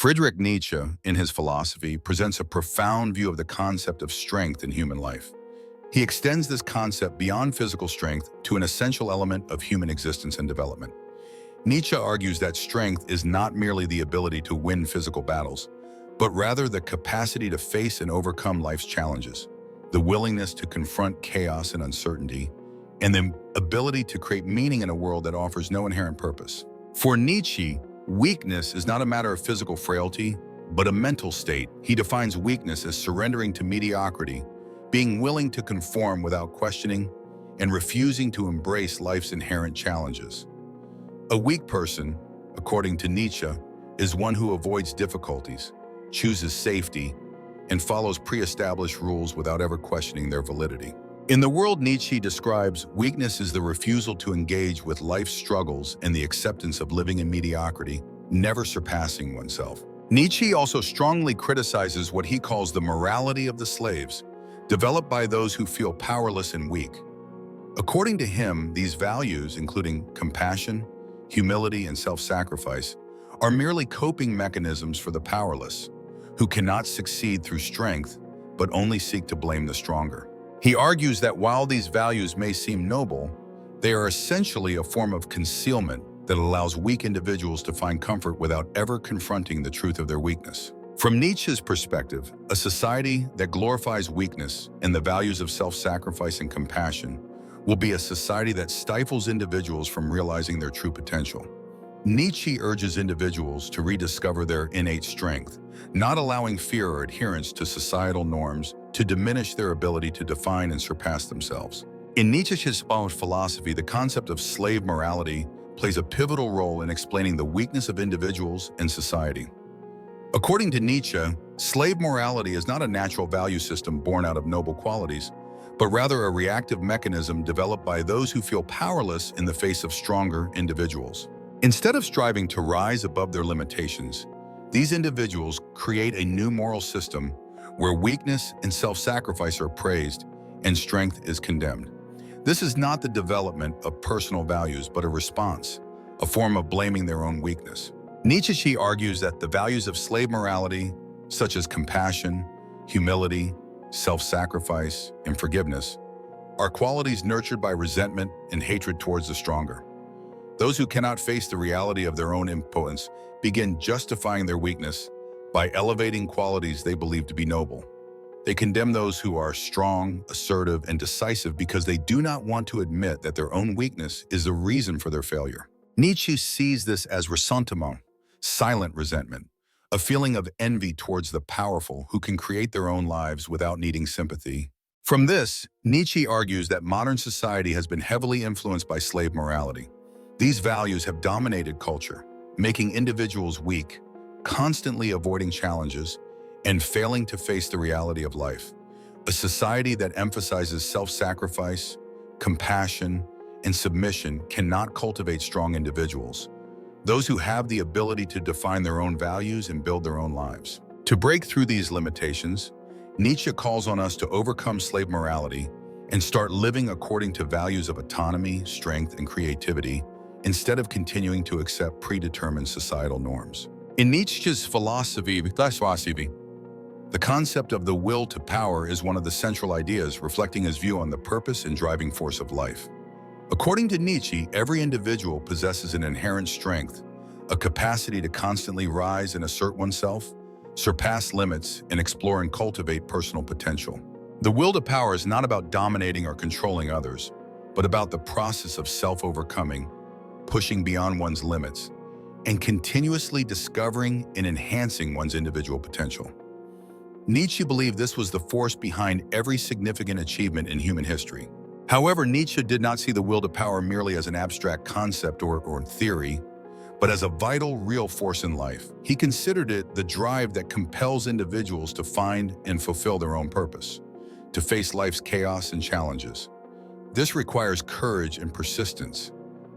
Friedrich Nietzsche, in his philosophy, presents a profound view of the concept of strength in human life. He extends this concept beyond physical strength to an essential element of human existence and development. Nietzsche argues that strength is not merely the ability to win physical battles, but rather the capacity to face and overcome life's challenges, the willingness to confront chaos and uncertainty, and the ability to create meaning in a world that offers no inherent purpose. For Nietzsche, weakness is not a matter of physical frailty, but a mental state. He defines weakness as surrendering to mediocrity, being willing to conform without questioning, and refusing to embrace life's inherent challenges. A weak person, according to Nietzsche, is one who avoids difficulties, chooses safety, and follows pre-established rules without ever questioning their validity. In the world Nietzsche describes, weakness is the refusal to engage with life's struggles and the acceptance of living in mediocrity, never surpassing oneself. Nietzsche also strongly criticizes what he calls the morality of the slaves, developed by those who feel powerless and weak. According to him, these values, including compassion, humility, and self-sacrifice, are merely coping mechanisms for the powerless, who cannot succeed through strength, but only seek to blame the stronger. He argues that while these values may seem noble, they are essentially a form of concealment that allows weak individuals to find comfort without ever confronting the truth of their weakness. From Nietzsche's perspective, a society that glorifies weakness and the values of self-sacrifice and compassion will be a society that stifles individuals from realizing their true potential. Nietzsche urges individuals to rediscover their innate strength, not allowing fear or adherence to societal norms to diminish their ability to define and surpass themselves. In Nietzsche's philosophy, the concept of slave morality plays a pivotal role in explaining the weakness of individuals and society. According to Nietzsche, slave morality is not a natural value system born out of noble qualities, but rather a reactive mechanism developed by those who feel powerless in the face of stronger individuals. Instead of striving to rise above their limitations, these individuals create a new moral system where weakness and self-sacrifice are praised and strength is condemned. This is not the development of personal values, but a response, a form of blaming their own weakness. Nietzsche argues that the values of slave morality, such as compassion, humility, self-sacrifice, and forgiveness, are qualities nurtured by resentment and hatred towards the stronger. Those who cannot face the reality of their own impotence begin justifying their weakness by elevating qualities they believe to be noble. They condemn those who are strong, assertive, and decisive because they do not want to admit that their own weakness is the reason for their failure. Nietzsche sees this as ressentiment, silent resentment, a feeling of envy towards the powerful who can create their own lives without needing sympathy. From this, Nietzsche argues that modern society has been heavily influenced by slave morality. These values have dominated culture, making individuals weak, constantly avoiding challenges, and failing to face the reality of life. A society that emphasizes self-sacrifice, compassion, and submission cannot cultivate strong individuals, those who have the ability to define their own values and build their own lives. To break through these limitations, Nietzsche calls on us to overcome slave morality and start living according to values of autonomy, strength, and creativity, instead of continuing to accept predetermined societal norms. In Nietzsche's philosophy, the concept of the will to power is one of the central ideas, reflecting his view on the purpose and driving force of life. According to Nietzsche, every individual possesses an inherent strength, a capacity to constantly rise and assert oneself, surpass limits, and explore and cultivate personal potential. The will to power is not about dominating or controlling others, but about the process of self-overcoming, pushing beyond one's limits, and continuously discovering and enhancing one's individual potential. Nietzsche believed this was the force behind every significant achievement in human history. However, Nietzsche did not see the will to power merely as an abstract concept or theory, but as a vital, real force in life. He considered it the drive that compels individuals to find and fulfill their own purpose, to face life's chaos and challenges. This requires courage and persistence,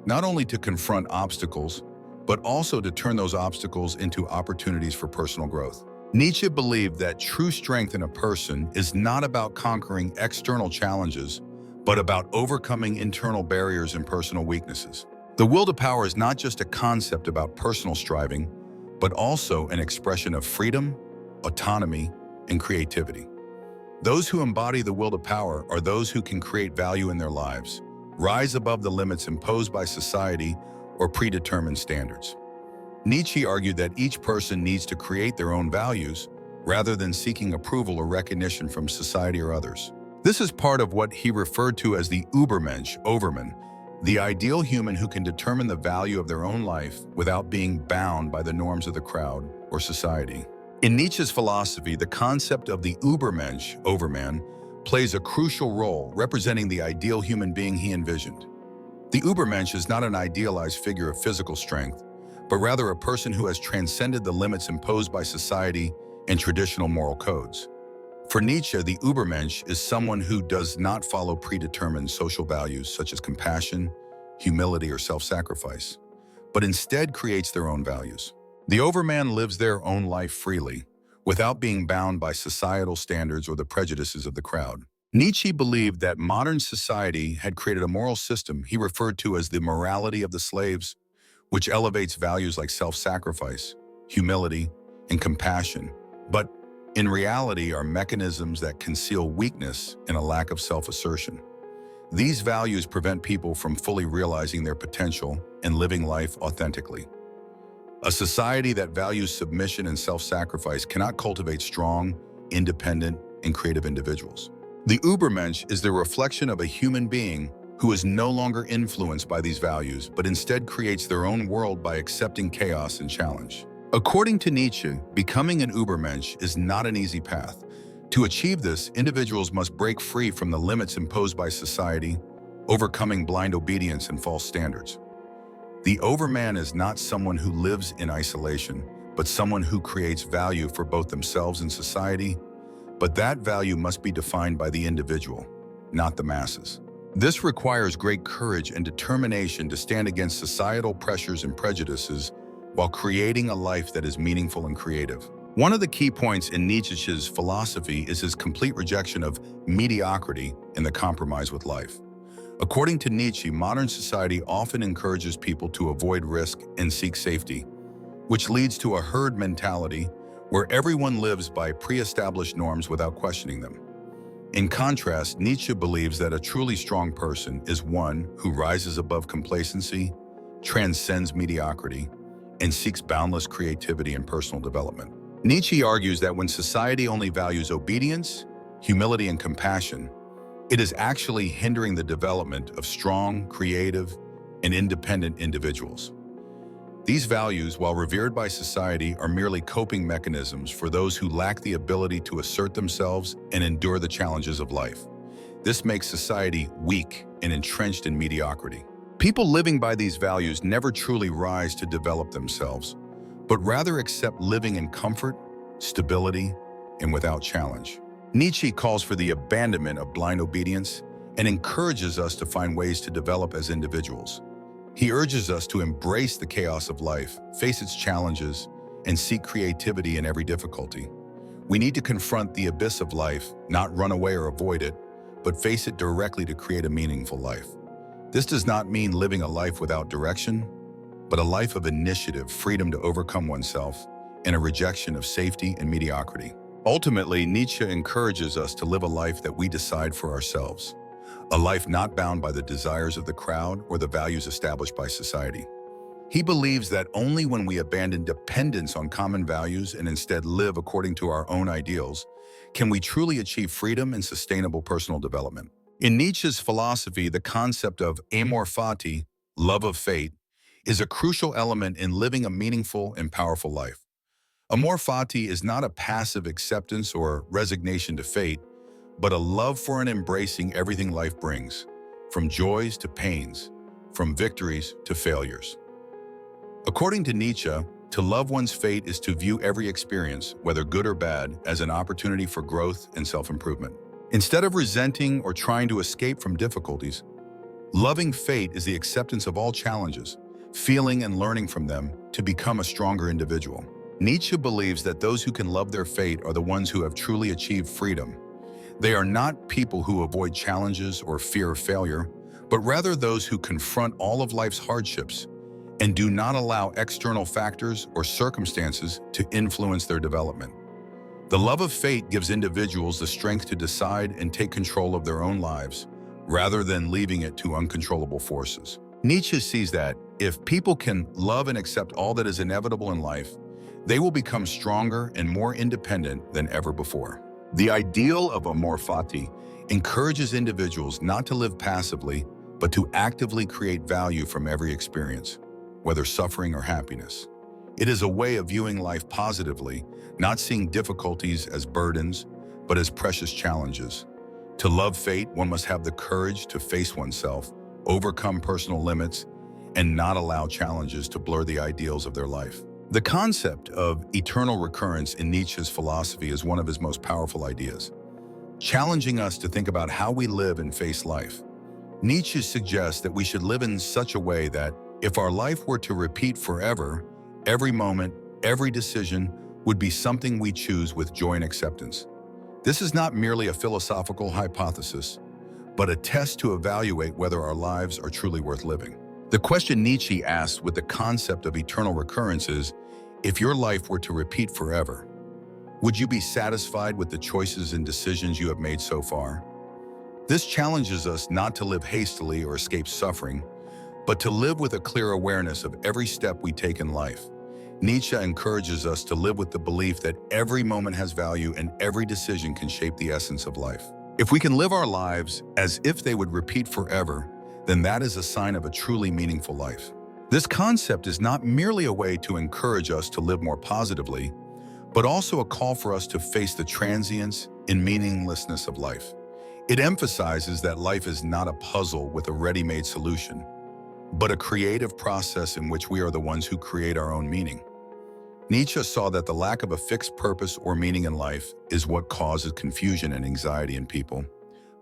not only to confront obstacles, but also to turn those obstacles into opportunities for personal growth. Nietzsche believed that true strength in a person is not about conquering external challenges, but about overcoming internal barriers and personal weaknesses. The will to power is not just a concept about personal striving, but also an expression of freedom, autonomy, and creativity. Those who embody the will to power are those who can create value in their lives, rise above the limits imposed by society or predetermined standards. Nietzsche argued that each person needs to create their own values rather than seeking approval or recognition from society or others. This is part of what he referred to as the Übermensch, Overman, the ideal human who can determine the value of their own life without being bound by the norms of the crowd or society. In Nietzsche's philosophy, the concept of the Übermensch, Overman, plays a crucial role representing the ideal human being he envisioned. The Übermensch is not an idealized figure of physical strength, but rather a person who has transcended the limits imposed by society and traditional moral codes. For Nietzsche, the Übermensch is someone who does not follow predetermined social values such as compassion, humility, or self-sacrifice, but instead creates their own values. The Overman lives their own life freely, without being bound by societal standards or the prejudices of the crowd. Nietzsche believed that modern society had created a moral system he referred to as the morality of the slaves, which elevates values like self-sacrifice, humility, and compassion, but in reality are mechanisms that conceal weakness and a lack of self-assertion. These values prevent people from fully realizing their potential and living life authentically. A society that values submission and self-sacrifice cannot cultivate strong, independent, and creative individuals. The Übermensch is the reflection of a human being who is no longer influenced by these values, but instead creates their own world by accepting chaos and challenge. According to Nietzsche, becoming an Übermensch is not an easy path. To achieve this, individuals must break free from the limits imposed by society, overcoming blind obedience and false standards. The Overman is not someone who lives in isolation, but someone who creates value for both themselves and society, but that value must be defined by the individual, not the masses. This requires great courage and determination to stand against societal pressures and prejudices while creating a life that is meaningful and creative. One of the key points in Nietzsche's philosophy is his complete rejection of mediocrity and the compromise with life. According to Nietzsche, modern society often encourages people to avoid risk and seek safety, which leads to a herd mentality where everyone lives by pre-established norms without questioning them. In contrast, Nietzsche believes that a truly strong person is one who rises above complacency, transcends mediocrity, and seeks boundless creativity and personal development. Nietzsche argues that when society only values obedience, humility, and compassion, it is actually hindering the development of strong, creative, and independent individuals. These values, while revered by society, are merely coping mechanisms for those who lack the ability to assert themselves and endure the challenges of life. This makes society weak and entrenched in mediocrity. People living by these values never truly rise to develop themselves, but rather accept living in comfort, stability, and without challenge. Nietzsche calls for the abandonment of blind obedience and encourages us to find ways to develop as individuals. He urges us to embrace the chaos of life, face its challenges, and seek creativity in every difficulty. We need to confront the abyss of life, not run away or avoid it, but face it directly to create a meaningful life. This does not mean living a life without direction, but a life of initiative, freedom to overcome oneself, and a rejection of safety and mediocrity. Ultimately, Nietzsche encourages us to live a life that we decide for ourselves, a life not bound by the desires of the crowd or the values established by society. He believes that only when we abandon dependence on common values and instead live according to our own ideals, can we truly achieve freedom and sustainable personal development. In Nietzsche's philosophy, the concept of amor fati, love of fate, is a crucial element in living a meaningful and powerful life. Amor fati is not a passive acceptance or resignation to fate, but a love for and embracing everything life brings, from joys to pains, from victories to failures. According to Nietzsche, to love one's fate is to view every experience, whether good or bad, as an opportunity for growth and self-improvement. Instead of resenting or trying to escape from difficulties, loving fate is the acceptance of all challenges, feeling and learning from them to become a stronger individual. Nietzsche believes that those who can love their fate are the ones who have truly achieved freedom. They are not people who avoid challenges or fear failure, but rather those who confront all of life's hardships and do not allow external factors or circumstances to influence their development. The love of fate gives individuals the strength to decide and take control of their own lives, rather than leaving it to uncontrollable forces. Nietzsche sees that if people can love and accept all that is inevitable in life, they will become stronger and more independent than ever before. The ideal of amor fati encourages individuals not to live passively, but to actively create value from every experience, whether suffering or happiness. It is a way of viewing life positively, not seeing difficulties as burdens, but as precious challenges. To love fate, one must have the courage to face oneself, overcome personal limits, and not allow challenges to blur the ideals of their life. The concept of eternal recurrence in Nietzsche's philosophy is one of his most powerful ideas, challenging us to think about how we live and face life. Nietzsche suggests that we should live in such a way that, if our life were to repeat forever, every moment, every decision would be something we choose with joy and acceptance. This is not merely a philosophical hypothesis, but a test to evaluate whether our lives are truly worth living. The question Nietzsche asks with the concept of eternal recurrence is, if your life were to repeat forever, would you be satisfied with the choices and decisions you have made so far? This challenges us not to live hastily or escape suffering, but to live with a clear awareness of every step we take in life. Nietzsche encourages us to live with the belief that every moment has value and every decision can shape the essence of life. If we can live our lives as if they would repeat forever, then that is a sign of a truly meaningful life. This concept is not merely a way to encourage us to live more positively, but also a call for us to face the transience and meaninglessness of life. It emphasizes that life is not a puzzle with a ready-made solution, but a creative process in which we are the ones who create our own meaning. Nietzsche saw that the lack of a fixed purpose or meaning in life is what causes confusion and anxiety in people.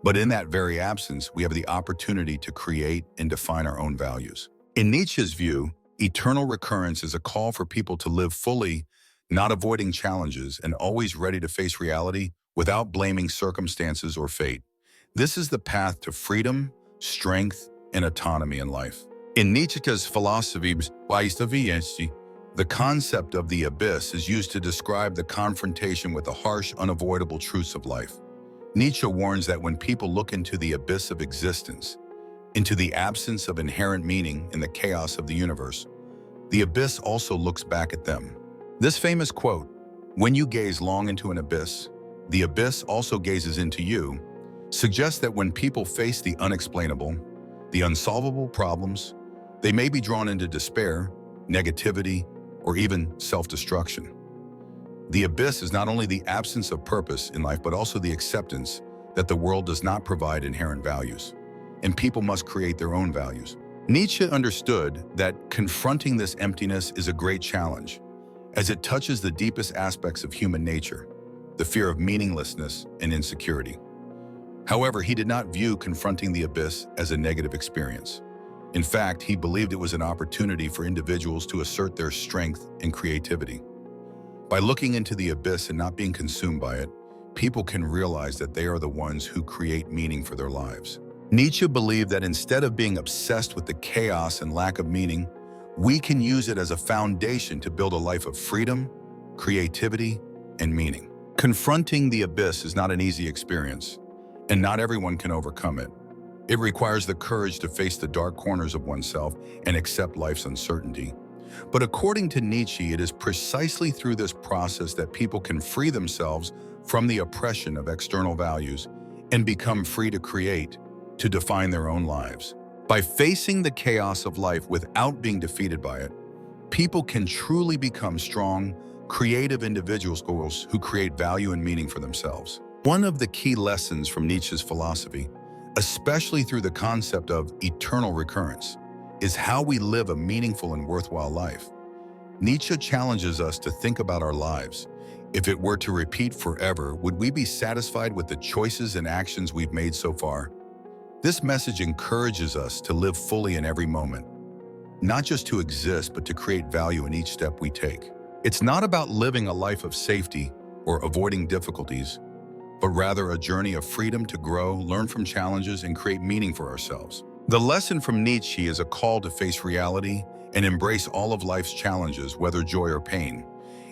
But in that very absence, we have the opportunity to create and define our own values. In Nietzsche's view, eternal recurrence is a call for people to live fully, not avoiding challenges, and always ready to face reality without blaming circumstances or fate. This is the path to freedom, strength, and autonomy in life. In Nietzsche's philosophy, the concept of the abyss is used to describe the confrontation with the harsh, unavoidable truths of life. Nietzsche warns that when people look into the abyss of existence, into the absence of inherent meaning in the chaos of the universe, the abyss also looks back at them. This famous quote, "When you gaze long into an abyss, the abyss also gazes into you," suggests that when people face the unexplainable, the unsolvable problems, they may be drawn into despair, negativity, or even self-destruction. The abyss is not only the absence of purpose in life, but also the acceptance that the world does not provide inherent values, and people must create their own values. Nietzsche understood that confronting this emptiness is a great challenge, as it touches the deepest aspects of human nature, the fear of meaninglessness and insecurity. However, he did not view confronting the abyss as a negative experience. In fact, he believed it was an opportunity for individuals to assert their strength and creativity. By looking into the abyss and not being consumed by it, people can realize that they are the ones who create meaning for their lives. Nietzsche believed that instead of being obsessed with the chaos and lack of meaning, we can use it as a foundation to build a life of freedom, creativity, and meaning. Confronting the abyss is not an easy experience, and not everyone can overcome it. It requires the courage to face the dark corners of oneself and accept life's uncertainty. But according to Nietzsche, it is precisely through this process that people can free themselves from the oppression of external values and become free to create, to define their own lives. By facing the chaos of life without being defeated by it, people can truly become strong, creative individuals who create value and meaning for themselves. One of the key lessons from Nietzsche's philosophy, especially through the concept of eternal recurrence, is how we live a meaningful and worthwhile life. Nietzsche challenges us to think about our lives. If it were to repeat forever, would we be satisfied with the choices and actions we've made so far? This message encourages us to live fully in every moment, not just to exist, but to create value in each step we take. It's not about living a life of safety or avoiding difficulties, but rather a journey of freedom to grow, learn from challenges, and create meaning for ourselves. The lesson from Nietzsche is a call to face reality and embrace all of life's challenges, whether joy or pain.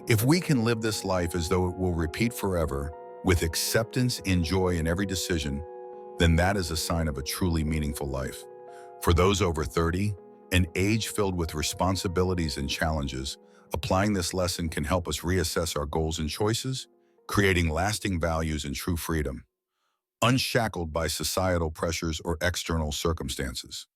If we can live this life as though it will repeat forever, with acceptance and joy in every decision, then that is a sign of a truly meaningful life. For those over 30, an age filled with responsibilities and challenges, applying this lesson can help us reassess our goals and choices, creating lasting values and true freedom, unshackled by societal pressures or external circumstances.